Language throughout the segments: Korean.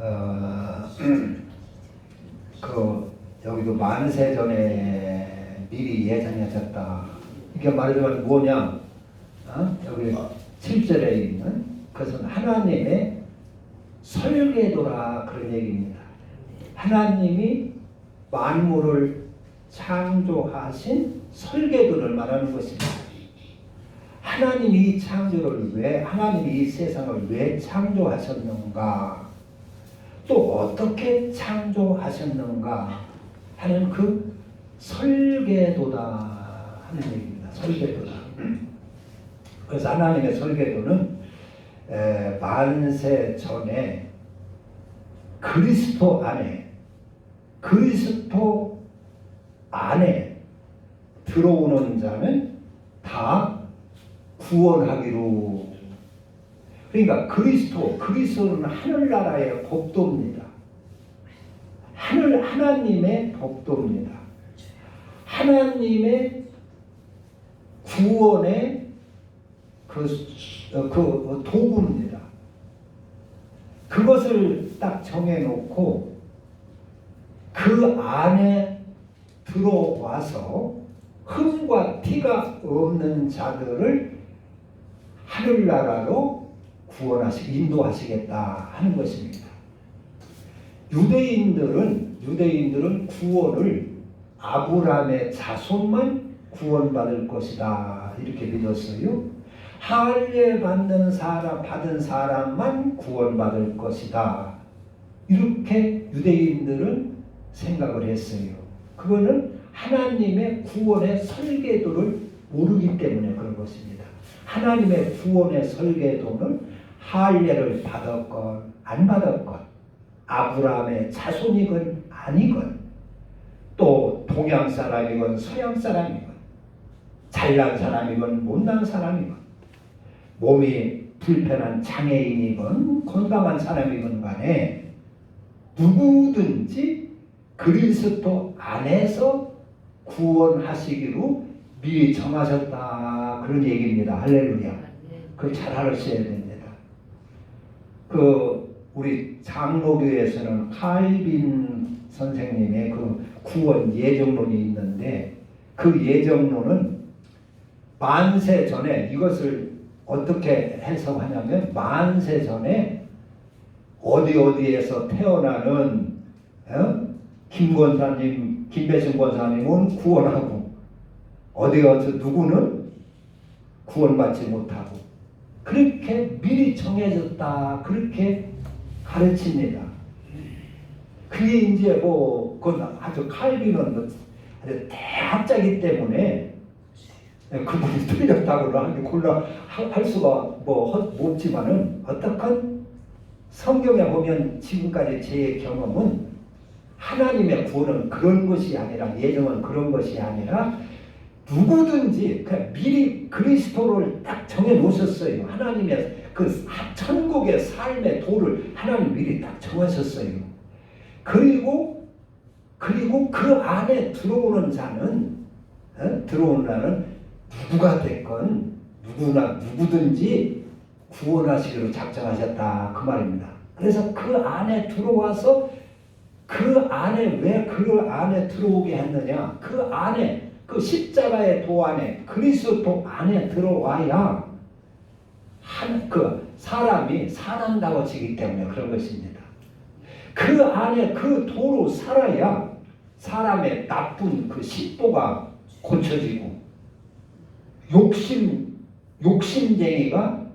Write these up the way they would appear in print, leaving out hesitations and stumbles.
어, 여기도 만세 전에 미리 예정하셨다. 이게 말하자면 뭐냐? 여기 7절에 있는 그것은 하나님의 설계도라 그런 얘기입니다. 하나님이 만물을 창조하신 설계도를 말하는 것입니다. 하나님이 이 창조를 하나님이 이 세상을 왜 창조하셨는가? 또 어떻게 창조하셨는가? 하는 그 설계도다 하는 얘기입니다. 설계도다. 그래서 하나님의 설계도는 만세 전에 그리스도 안에 들어오는 자는 다 구원하기로. 그러니까 그리스도는 하늘나라의 법도입니다. 하나님의 법도입니다. 하나님의 구원의 그 도구입니다. 그것을 딱 정해놓고 그 안에 들어와서 흠과 티가 없는 자들을 하늘나라로 인도하시겠다 하는 것입니다. 유대인들은 구원을 아브라함의 자손만 구원받을 것이다 이렇게 믿었어요. 할례 받은 사람만 구원받을 것이다 이렇게 유대인들은 생각을 했어요. 그거는 하나님의 구원의 설계도를 모르기 때문에 그런 것입니다. 하나님의 구원의 설계도는 할례를 받았건 안 받았건, 아브라함의 자손이건 아니건, 또 동양 사람이건 서양 사람이건, 잘난 사람이건 못난 사람이건, 몸이 불편한 장애인이건 건강한 사람이건 간에 누구든지 그리스도 안에서 구원하시기로 미리 정하셨다 그런 얘기입니다. 할렐루야. 그걸 잘 알으셔야 됩니다. 우리 장로교에서는 칼빈 선생님의 그 구원 예정론이 있는데 그 예정론은 만세 전에 이것을 어떻게 해석하냐면 만세 전에 어디에서 태어나는 김 권사님, 김배신 권사님은 구원하고 어디서 누구는 구원받지 못하고 그렇게 미리 정해졌다 그렇게 가르칩니다. 그게 이제 그건 아주 칼빈은 아주 대학자이기 때문에 그분이 틀렸다고는 할 수가 없지만은 어떡한 성경에 보면 지금까지 제 경험은 하나님의 구원은 그런 것이 아니라 예정은 그런 것이 아니라 누구든지 그냥 미리 그리스도를 딱 정해 놓으셨어요. 하나님의 그 천국의 삶의 도를 하나님 미리 딱 정하셨어요. 그리고 그 안에 들어오는 자는 누구가 됐건 누구든지 구원하시기로 작정하셨다 그 말입니다. 그래서 그 안에 들어와서 그 안에 왜 그 안에 들어오게 했느냐? 그 안에 그 십자가의 도 안에 그리스도 안에 들어와야 사람이 사람다워지기 때문에 그런 것입니다. 그 안에 그 도로 살아야 사람의 나쁜 그 식보가 고쳐지고 욕심쟁이가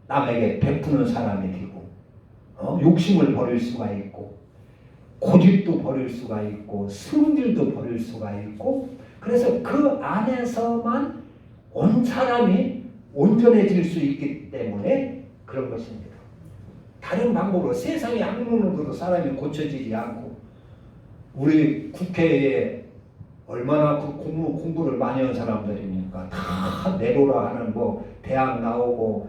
남에게 베푸는 사람이 되고 욕심을 버릴 수가 있고 고집도 버릴 수가 있고 승질도 버릴 수가 있고 그래서 그 안에서만 온 사람이 온전해질 수 있기 때문에 그런 것입니다. 다른 방법으로 세상의 악몽으로도 사람이 고쳐지지 않고 우리 국회에 얼마나 그 공부를 많이 한 사람들입니까? 다 내로라 하는 대학 나오고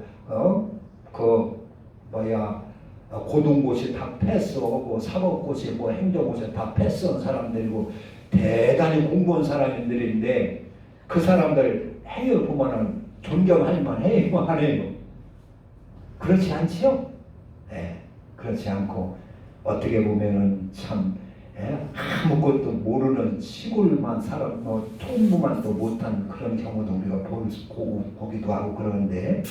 고등고시 다 패스하고 사법고시 행정고시 다 패스한 사람들이고 대단히 공부한 사람들인데 그 사람들 행위를 보면은 존경할 만해요, 안 해요? 그렇지 않지요? 네, 그렇지 않고 어떻게 보면은 참 아무것도 모르는 시골만 사람 통부만도 못한 그런 경우도 우리가 보기도 하고 그러는데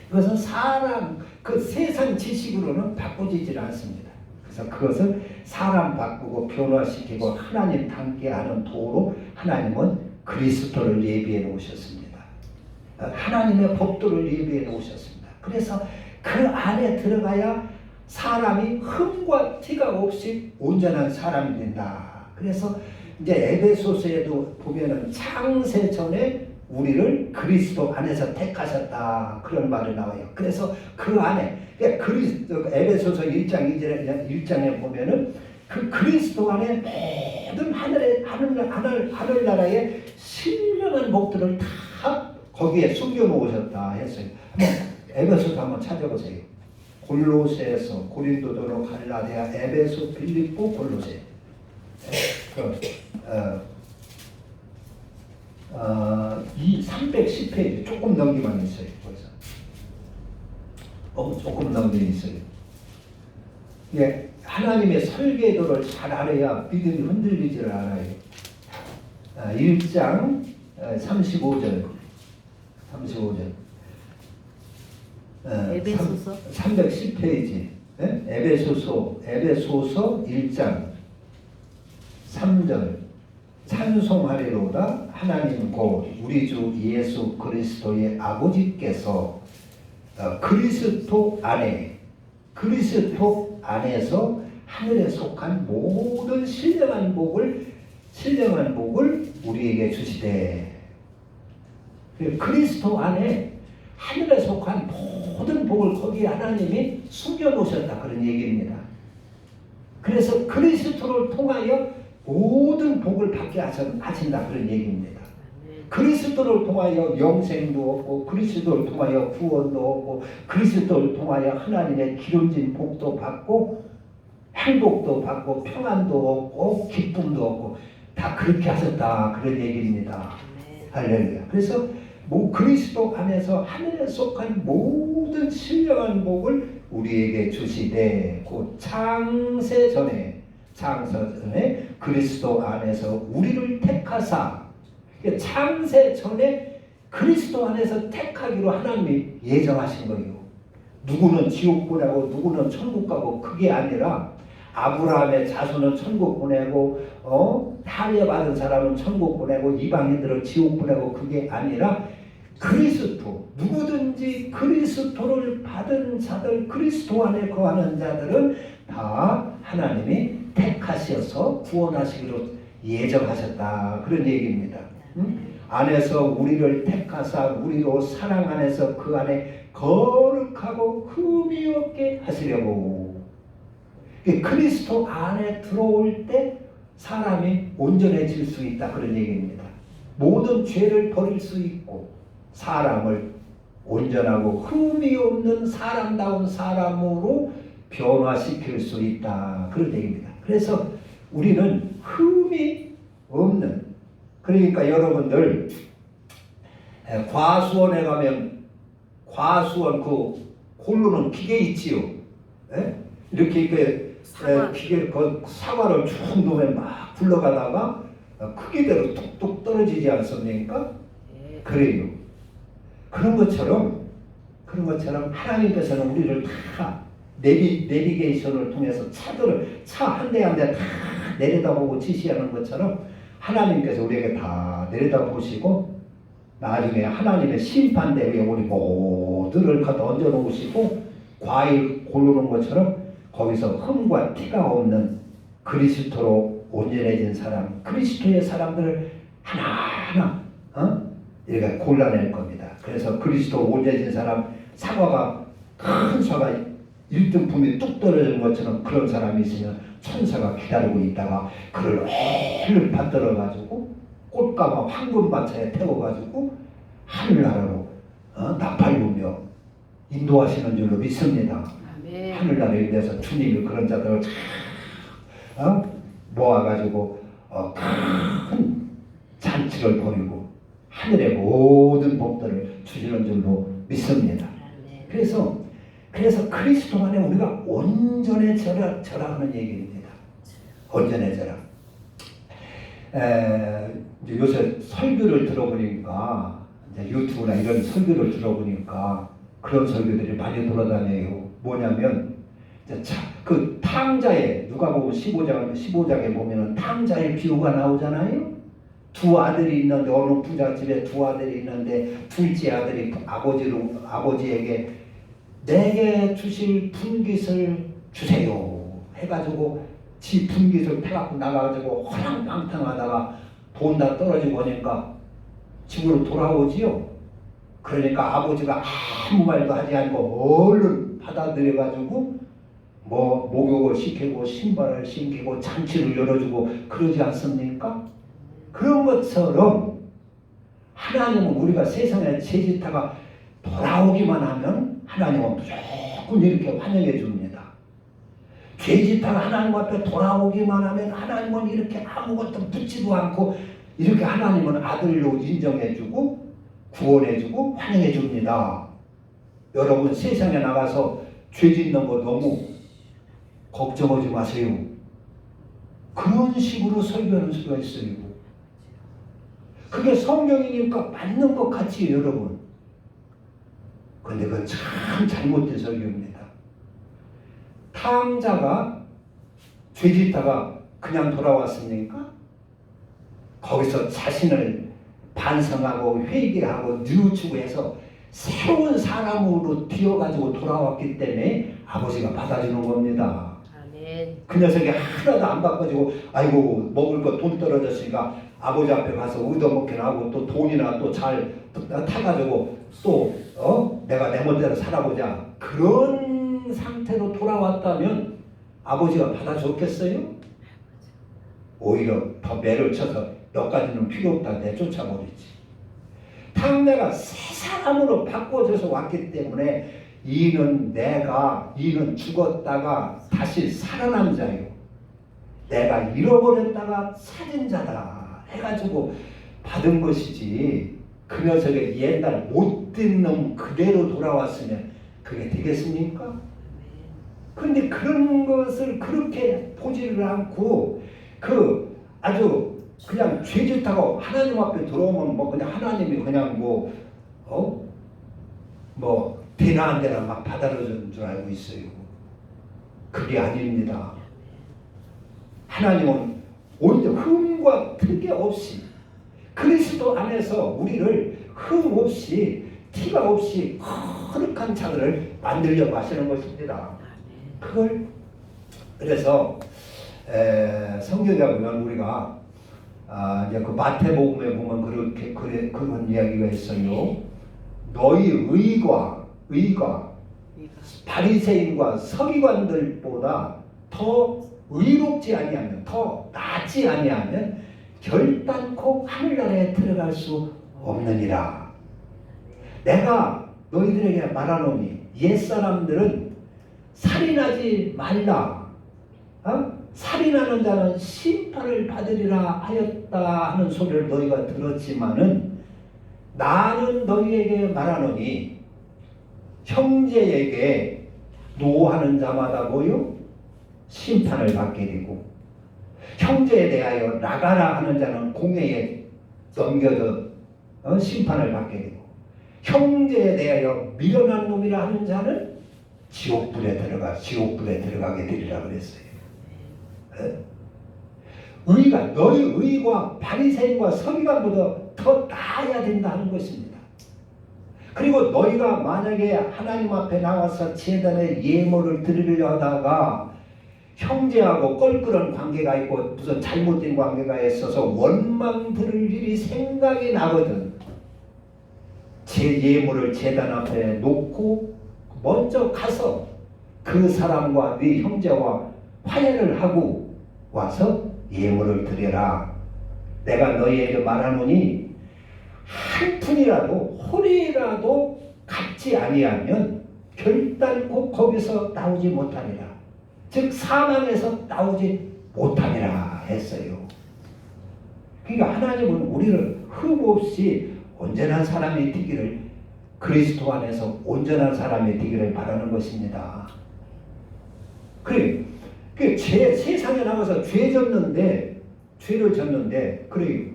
그것은 사람 그 세상 지식으로는 바꿔지질 않습니다. 그래서 그것을 사람 바꾸고 변화시키고 하나님 닮게 하는 도로 하나님은 그리스도를 예비해 놓으셨습니다. 하나님의 법도를 예비해 놓으셨습니다. 그래서 그 안에 들어가야 사람이 흠과 티가 없이 온전한 사람이 된다. 그래서 이제 에베소서에도 보면은 창세 전에 우리를 그리스도 안에서 택하셨다 그런 말이 나와요. 그래서 그 안에 에베소서 1장 1장에 보면은 그 그리스도 안에 모든 하늘나라의 신령한 복들을 다 거기에 숨겨 놓으셨다 했어요. 한번 에베소서 한번 찾아보세요. 골로새에서 고린도전으로 갈라디아, 에베소, 빌립보, 골로새. 이 310페이지 조금 넘기만 있어요. 거기서 조금 넘기만 있어요. 예, 하나님의 설계도를 잘 알아야 믿음이 흔들리지를 않아요. 1장 35절. 에베소서 310페이지. 에베소서 1장 3절. 찬송하리로다 하나님 곧 우리 주 예수 그리스도의 아버지께서 그리스도 안에서 하늘에 속한 모든 신령한 복을 우리에게 주시되. 그리스도 안에 하늘에 속한 모든 복을 거기에 하나님이 숨겨놓으셨다 그런 얘기입니다. 그래서 그리스도를 통하여 모든 복을 받게 하신다 그런 얘기입니다. 그리스도를 통하여 영생도 얻고 그리스도를 통하여 구원도 얻고 그리스도를 통하여 하나님의 기름진 복도 받고 행복도 받고 평안도 얻고 기쁨도 얻고 다 그렇게 하셨다 그런 얘기입니다. 할렐루야. 그래서 그리스도 안에서 하늘에 속한 모든 신령한 복을 우리에게 주시되 곧 창세 전에 그리스도 안에서 우리를 택하사. 창세 전에 그리스도 안에서 택하기로 하나님이 예정하신 거예요. 누구는 지옥 보내고 누구는 천국 가고 그게 아니라 아브라함의 자손은 천국 보내고 할례 받은 사람은 천국 보내고 이방인들은 지옥 보내고 그게 아니라 그리스도 누구든지 그리스도를 받은 자들 그리스도 안에 거하는 자들은 다 하나님이 택하셔서 구원하시기로 예정하셨다 그런 얘기입니다. 안에서 우리를 택하사 우리로 사랑 안에서 그 안에 거룩하고 흠이 없게 하시려고. 그리스도 안에 들어올 때 사람이 온전해질 수 있다 그런 얘기입니다. 모든 죄를 버릴 수 있고 사람을 온전하고 흠이 없는 사람다운 사람으로 변화시킬 수 있다 그런 얘기입니다. 그래서 우리는 흠이 없는, 그러니까 여러분들 과수원에 가면 과수원 그 고르는 기계 있지요. 이렇게 기계 그 사과를 쭉 놓으면 막 굴러가다가 크기대로 뚝뚝 떨어지지 않습니까? 그래요. 그런 것처럼 하나님께서는 우리를 다 내비게이션을 통해서 차 한 대 한 대 다 내려다보고 지시하는 것처럼 하나님께서 우리에게 다 내려다보시고 나중에 하나님의 심판대에 우리 모두를 걷어 얹어 놓으시고 과일 고르는 것처럼 거기서 흠과 티가 없는 그리스도로 온전해진 사람, 그리스도의 사람들을 하나하나 이렇게 골라낼 겁니다. 그래서 그리스도 온전해진 사람, 사과가 큰 사과 1등품이 뚝 떨어지는 것처럼 그런 사람이 있으면 천사가 기다리고 있다가 그를 얼른 받들어가지고 꽃가마 황금마차에 태워가지고 하늘나라로 나팔부며 인도하시는 줄로 믿습니다. 아멘. 하늘나라에 대해서 주님이 그런 자들을 모아가지고 큰 잔치를 벌이고 하늘의 모든 복들을 주시는 줄로 믿습니다. 아멘. 그래서 그래서 그리스도 안에 우리가 온전해져라 하는 얘기입니다. 온전해져라. 이제 요새 설교를 들어보니까 이제 유튜브나 이런 설교를 들어보니까 그런 설교들이 많이 돌아다녀요. 뭐냐면 그 탕자에 누가복음 15장에 보면은 탕자의 비유가 나오잖아요. 두 아들이 있는데 어느 부잣집에 두 아들이 있는데 둘째 아들이 아버지에게 내게 주실 분깃을 주세요 해가지고 지 분깃을 타갖고 나가가지고 허랑방탕하다가 돈 다 떨어지고 하니까 집으로 돌아오지요. 그러니까 아버지가 아무 말도 하지 않고 얼른 받아들여가지고 뭐 목욕을 시키고 신발을 신기고 잔치를 열어주고 그러지 않습니까? 그런 것처럼 하나님은 우리가 세상에 죄짓다가 돌아오기만 하면 하나님은 무조건 이렇게 환영해 줍니다. 죄짓다가 하나님 앞에 돌아오기만 하면 하나님은 이렇게 아무것도 묻지도 않고 이렇게 하나님은 아들로 인정해 주고 구원해 주고 환영해 줍니다. 여러분 세상에 나가서 죄 짓는 거 너무 걱정하지 마세요. 그런 식으로 설교하는 수가 있어요. 그게 성경이니까 맞는 것 같지요, 여러분. 근데 그건 참 잘못된 설교입니다. 탕자가 죄짓다가 그냥 돌아왔습니까? 거기서 자신을 반성하고 회개하고 뉘우치고 해서 새로운 사람으로 되어가지고 돌아왔기 때문에 아버지가 받아주는 겁니다. 아멘. 그 녀석이 하나도 안 바꿔지고 아이고 먹을 거 돈 떨어졌으니까 아버지 앞에 가서 얻어먹기나 하고 또 돈이나 또 잘 타가지고 또 내가 내 멋대로 살아보자 그런 상태로 돌아왔다면 아버지가 받아줬겠어요? 오히려 더 매를 쳐서 너까지는 필요 없다 내쫓아버리지. 탕자가 새 사람으로 바꿔져서 왔기 때문에 이는 죽었다가 다시 살아난 자요. 내가 잃어버렸다가 찾은 자다 해가지고 받은 것이지 그 녀석의 옛날 못된 놈 그대로 돌아왔으면 그게 되겠습니까? 그런데 그런 것을 그렇게 보지를 않고 아주 그냥 죄짓하고 하나님 앞에 들어오면 뭐 그냥 하나님이 그냥 되나 안 되나 막 받아들여주는 줄 알고 있어요. 그게 아닙니다. 하나님은 오히려 흠과 특이 없이 그리스도 안에서 우리를 흠 없이 티가 없이 거룩한 자들을 만들려고 하시는 것입니다. 그래서 성경에 보면 우리가 이제 그 마태복음에 보면 그런 이야기가 있어요. 너희 의가 바리새인과 서기관들보다 더 의롭지 아니하면 더 낫지 아니하면 결단코 하늘나라에 들어갈 수 없느니라. 내가 너희들에게 말하노니 옛사람들은 살인하지 말라. 살인하는 자는 심판을 받으리라 하였다 하는 소리를 너희가 들었지만은 나는 너희에게 말하노니 형제에게 노하는 자마다 심판을 받게 되고 형제에 대하여 나가라 하는 자는 공회에 넘겨져 심판을 받게 되고 형제에 대하여 미련한 놈이라 하는 자는 지옥불에 들어가게 되리라 그랬어요. 너희 의가 바리새인과 서기관보다 더 나아야 된다 하는 것입니다. 그리고 너희가 만약에 하나님 앞에 나와서 제단에 예물을 드리려 하다가 형제하고 껄끄러운 관계가 있고 무슨 잘못된 관계가 있어서 원망 들을 일이 생각이 나거든. 제 예물을 제단 앞에 놓고 먼저 가서 그 사람과 네 형제와 화해를 하고 와서 예물을 드려라. 내가 너희에게 말하노니 한 푼이라도 홀이라도 갚지 아니하면 결단코 거기서 나오지 못하리라. 즉 사망에서 나오지 못하리라 했어요. 그러니까 하나님은 우리를 흠없이 온전한 사람이 되기를 그리스도 안에서 온전한 사람이 되기를 바라는 것입니다. 그래, 세상에 나가서 죄를 졌는데, 그래,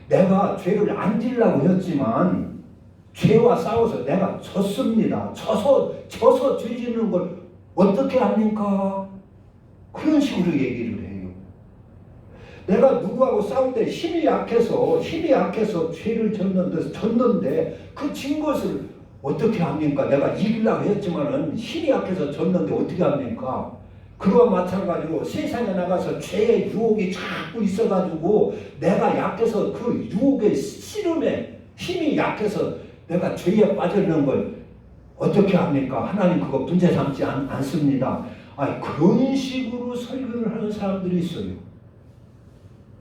내가 죄를 안 지려고 했지만 죄와 싸워서 내가 졌습니다. 져서 죄 짓는 걸 어떻게 합니까? 그런 식으로 얘기를 해요. 내가 누구하고 싸울 때 힘이 약해서 죄를 졌는데 그 진 것을 어떻게 합니까? 내가 이기려고 했지만은 힘이 약해서 졌는데 어떻게 합니까? 그와 마찬가지로 세상에 나가서 죄의 유혹이 자꾸 있어가지고 내가 약해서 그 유혹의 씨름에 힘이 약해서 내가 죄에 빠져있는 걸 어떻게 합니까? 하나님 그거 문제 삼지 않습니다. 아니, 그런 식으로 설교를 하는 사람들이 있어요.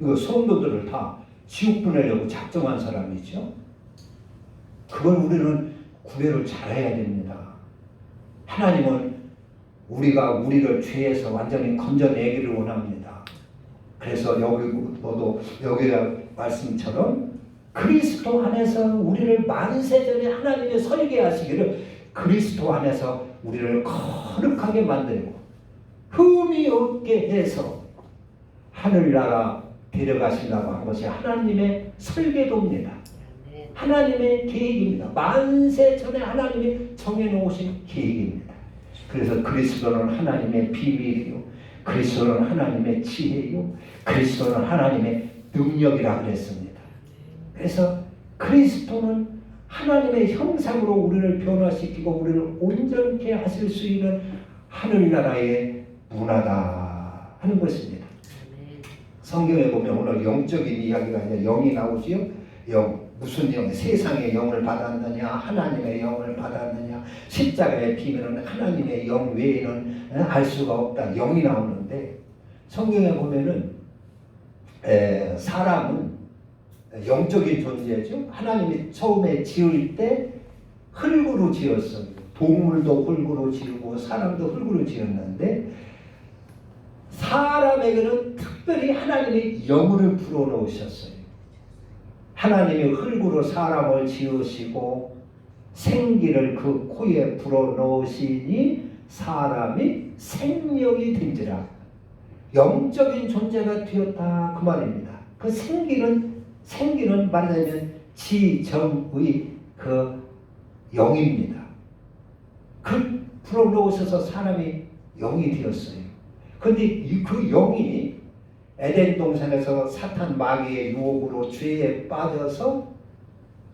이거 성도들을 다 지옥 보내려고 작정한 사람이죠. 그걸 우리는 구별을 잘해야 됩니다. 하나님은 우리가 우리를 죄에서 완전히 건져내기를 원합니다. 그래서 여기 말씀처럼 그리스도 안에서 우리를 만세전에 하나님의 설계하시기를 그리스도 안에서 우리를 거룩하게 만들고 흠이 없게 해서 하늘나라 데려가시려고 한 것이 하나님의 설계도입니다. 하나님의 계획입니다. 만세전에 하나님이 정해놓으신 계획입니다. 그래서 그리스도는 하나님의 비밀이요, 그리스도는 하나님의 지혜요, 그리스도는 하나님의 능력이라 그랬습니다. 그래서 그리스도는 하나님의 형상으로 우리를 변화시키고 우리를 온전케 하실 수 있는 하늘나라의 문화다 하는 것입니다. 성경에 보면 오늘 영적인 이야기가 이제 영이 나오지요. 영, 무슨 영? 세상의 영을 받았느냐, 하나님의 영을 받았느냐. 십자가의 비밀은 하나님의 영 외에는 알 수가 없다. 영이 나오는데 성경에 보면은 사람은 영적인 존재죠. 하나님이 처음에 지을 때 흙으로 지었어요. 동물도 흙으로 지고 사람도 흙으로 지었는데 사람에게는 특별히 하나님이 영을 불어넣으셨어요. 하나님이 흙으로 사람을 지으시고 생기를 그 코에 불어넣으시니 사람이 생명이 된지라. 영적인 존재가 되었다 그 말입니다. 그 생기는 말하자면 지정의 그 영입니다. 그 불어넣으셔서 사람이 영이 되었어요. 그런데 그 영이 에덴 동산에서 사탄 마귀의 유혹으로 죄에 빠져서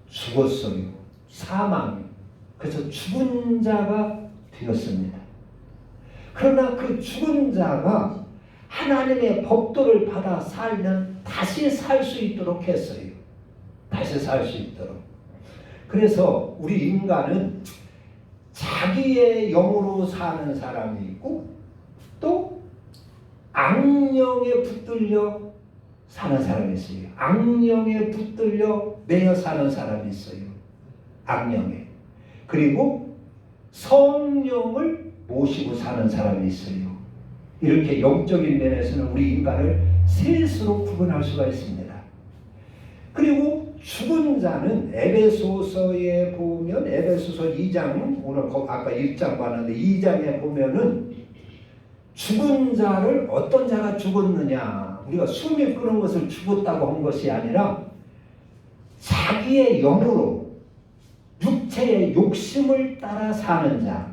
죽었어요. 사망. 그래서 죽은 자가 되었습니다. 그러나 그 죽은 자가 하나님의 법도를 받아 살면 다시 살 수 있도록 했어요. 다시 살 수 있도록. 그래서 우리 인간은 자기의 영으로 사는 사람이 있고 또 악령에 붙들려 사는 사람이 있어요. 악령에 붙들려 매여 사는 사람이 있어요. 악령에. 그리고 성령을 모시고 사는 사람이 있어요. 이렇게 영적인 면에서는 우리 인간을 셋으로 구분할 수가 있습니다. 그리고 죽은 자는 에베소서에 보면 에베소서 2장, 오늘 아까 1장 봤는데 2장에 보면은 죽은 자를 어떤 자가 죽었느냐, 우리가 숨이 끄는 것을 죽었다고 한 것이 아니라 자기의 영으로 육체의 욕심을 따라 사는 자,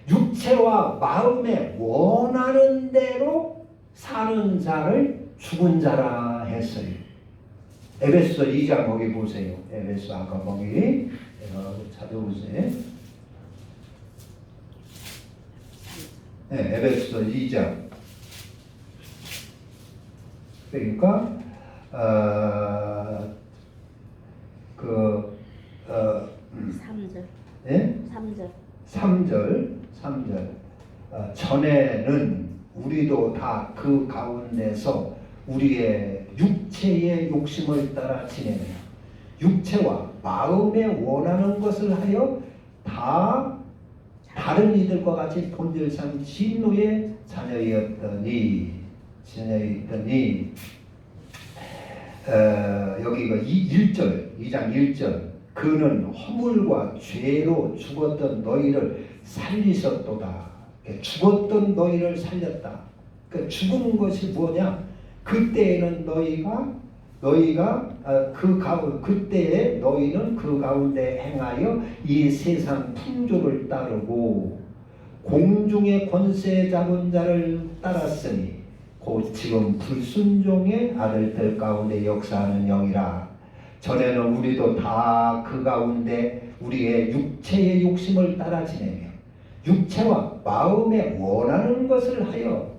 육체와 마음에 원하는 대로 사는 자를 죽은 자라 했어요. 에베소서 2장 거기 보세요. 에베소 아까 거기 찾아보세요. 네, 에베소서 2장. 그러니까 3절. 예? 3절. 전에는 우리도 다 그 가운데서 우리의 육체의 욕심을 따라 지내며 육체와 마음에 원하는 것을 하여 다 다른 이들과 같이 본질상 진노의 자녀였더니 여기가 1절, 2장 1절 그는 허물과 죄로 죽었던 너희를 살리셨도다. 죽었던 너희를 살렸다. 그러니까 죽은 것이 뭐냐? 그때에는 그때에 너희는 그 가운데 행하여 이 세상 풍조를 따르고 공중의 권세 잡은 자를 따랐으니 곧 지금 불순종의 아들들 가운데 역사하는 영이라. 전에는 우리도 다 그 가운데 우리의 육체의 욕심을 따라 지내며 육체와 마음에 원하는 것을 하여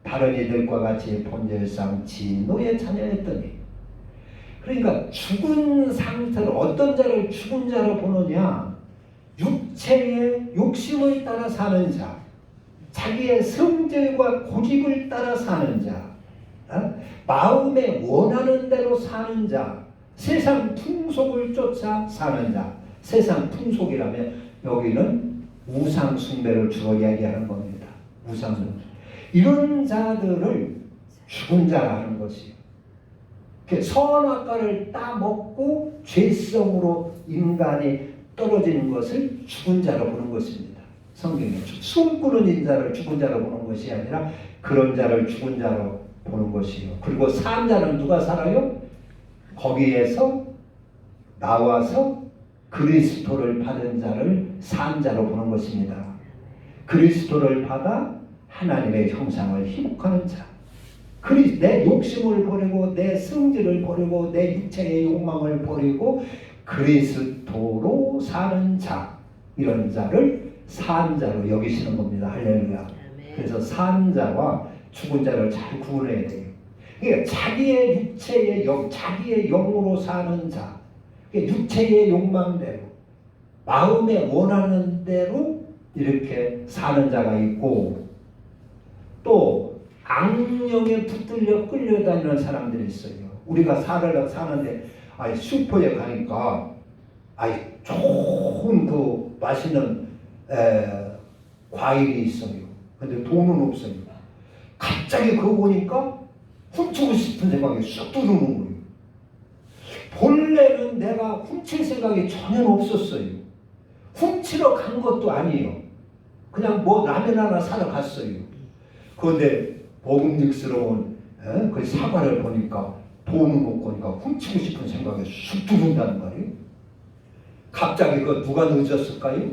다른 이들과 같이 본질상 진노의 자녀였더니. 그러니까 죽은 상태로 어떤 자를 죽은 자로 보느냐? 육체의 욕심을 따라 사는 자, 자기의 성질과 고집을 따라 사는 자, 마음에 원하는 대로 사는 자, 세상 풍속을 쫓아 사는 자. 세상 풍속이라면 여기는 우상 숭배를 주로 이야기하는 겁니다. 우상 숭배. 이런 자들을 죽은 자라는 것이요. 선악과를 따먹고 죄성으로 인간이 떨어지는 것을 죽은 자로 보는 것입니다. 성경에 숨꾸는 인자를 죽은 자로 보는 것이 아니라 그런 자를 죽은 자로 보는 것이요. 그리고 산 자는 누가 살아요? 거기에서 나와서 그리스도를 받은 자를 산 자로 보는 것입니다. 그리스도를 받아 하나님의 형상을 희복하는 자. 내 욕심을 버리고 내 성질을 버리고 내 육체의 욕망을 버리고 그리스도로 사는 자, 이런 자를 산 자로 여기시는 겁니다. 할렐루야. 그래서 산 자와 죽은 자를 잘 구분해야 돼요. 그러니까 자기의 육체의 자기의 영으로 사는 자, 육체의 욕망대로 마음에 원하는 대로 이렇게 사는 자가 있고, 또 악령에 붙들려 끌려다니는 사람들이 있어요. 우리가 사는데 슈퍼에 가니까 좋은 그 맛있는 과일이 있어요. 근데 돈은 없어요. 갑자기 그거 보니까 훔치고 싶은 생각이 쑥 들어오는 거예요. 본래는 내가 훔칠 생각이 전혀 없었어요. 훔치러 간 것도 아니에요. 그냥 라면 하나 사러 갔어요. 그런데 먹음직스러운 그 사과를 보니까 돈은 못 보니까 훔치고 싶은 생각이 쑥 들어온다는 말이에요. 갑자기 그 누가 늦었을까요?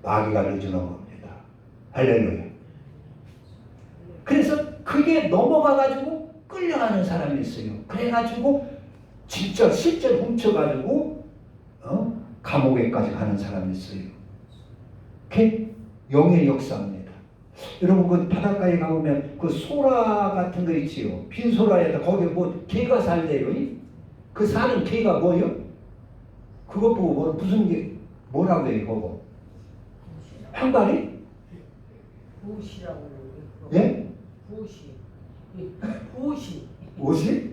마귀가 늦은 겁니다. 할렐루야. 그래서 그게 넘어가가지고 끌려가는 사람이 있어요. 그래가지고 진짜 실제로 훔쳐가지고 감옥에까지 가는 사람이 있어요. 그게 영의 역사입니다. 여러분 그 바닷가에 가보면 그 소라 같은 거 있지요. 빈 소라에다 거기에 개가 살대요. 그 사는 개가 뭐요? 그것 보고 무슨 개 뭐라고 해요 그거? 항바리? 보시라고. 예? 보시. 보시. 옷이?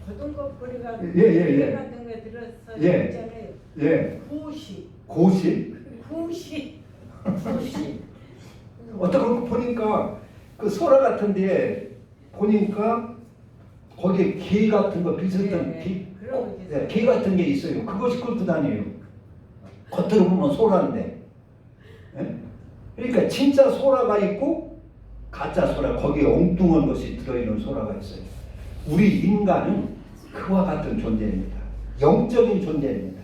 고등거풀이가 예. 같은 거 들어서 예. 있잖아요. 예. 보시. 고시? 보시. 어떤 거 보니까 그 소라 같은 데 보니까 거기에 개 같은 거 비슷한 개 같은 게 있어요. 그것이 끌고 다녀요. 겉으로 보면 소라인데. 예? 그러니까 진짜 소라가 있고 가짜 소라, 거기에 엉뚱한 것이 들어있는 소라가 있어요. 우리 인간은 그와 같은 존재입니다. 영적인 존재입니다.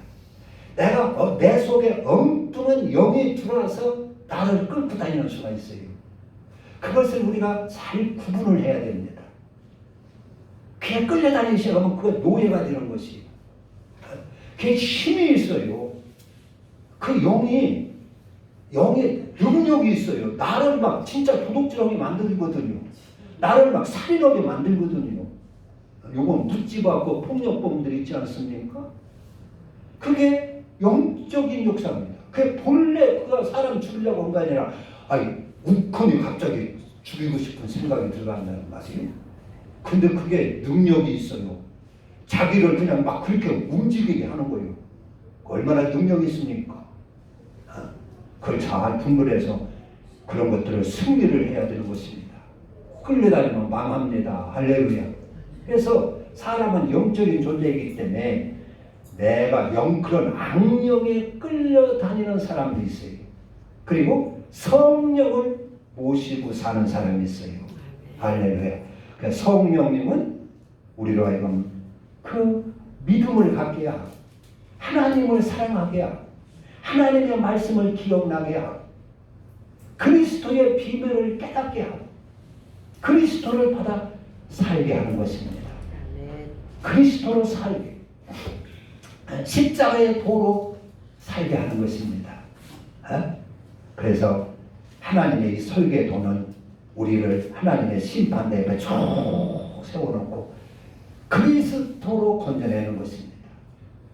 내 속에 엉뚱한 영이 들어와서 나를 끌고 다니는 수가 있어요. 그것을 우리가 잘 구분을 해야 됩니다. 그냥 끌려다니시면 그거 노예가 되는 것이에요. 그게 힘이 있어요. 그 영이 능력이 있어요. 나를 막 진짜 도둑질하게 만들거든요. 나를 막 살인하게 만들거든요. 요건 묻지마 폭력범들 있지 않습니까? 그게 영적인 역사입니다. 그게 본래 그 사람 죽이려고 한 게 아니라 우크니 갑자기 죽이고 싶은 생각이 들어간다는 말이에요. 근데 그게 능력이 있어요. 자기를 그냥 막 그렇게 움직이게 하는 거예요. 얼마나 능력이 있습니까? 그걸 잘 분별해서 그런 것들을 승리를 해야 되는 것입니다. 끌려다니면 망합니다. 할렐루야. 그래서 사람은 영적인 존재이기 때문에 내가 그런 악령에 끌려다니는 사람도 있어요. 그리고 성령을 모시고 사는 사람이 있어요. 할렐루야. 그러니까 성령님은 우리로 하여금 그 믿음을 갖게 하고 하나님을 사랑하게 하고 하나님의 말씀을 기억나게 하고 그리스도의 비밀을 깨닫게 하고 그리스도를 받아 살게 하는 것입니다. 그리스도로 살게, 십자가의 도로 살게 하는 것입니다. 그래서 하나님의 이 설계도는 우리를 하나님의 심판대에 쭉 세워놓고 그리스도로 건져내는 것입니다.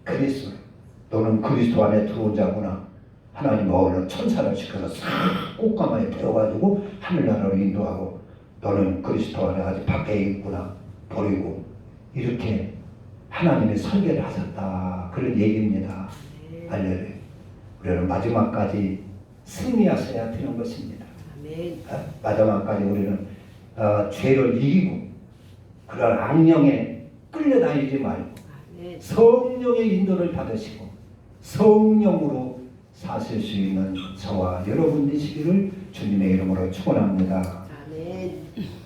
그리스도, 너는 그리스도 안에 들어온 자구나. 하나님 얼른 천사를 시켜서 싹 꽃가마에 태워가지고 하늘나라로 인도하고 너는 그리스도 안에 아직 밖에 있구나 버리고 이렇게 하나님의 설계를 하셨다 그런 얘기입니다. 할렐루야. 우리는 마지막까지 승리하셔야 되는 것입니다. 마지막까지 우리는 죄를 이기고 그런 악령에 끌려다니지 말고 성령의 인도를 받으시고 성령으로 사실 수 있는 저와 여러분 되시기를 주님의 이름으로 축원합니다.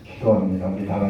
기도합니다. 우리 다 같이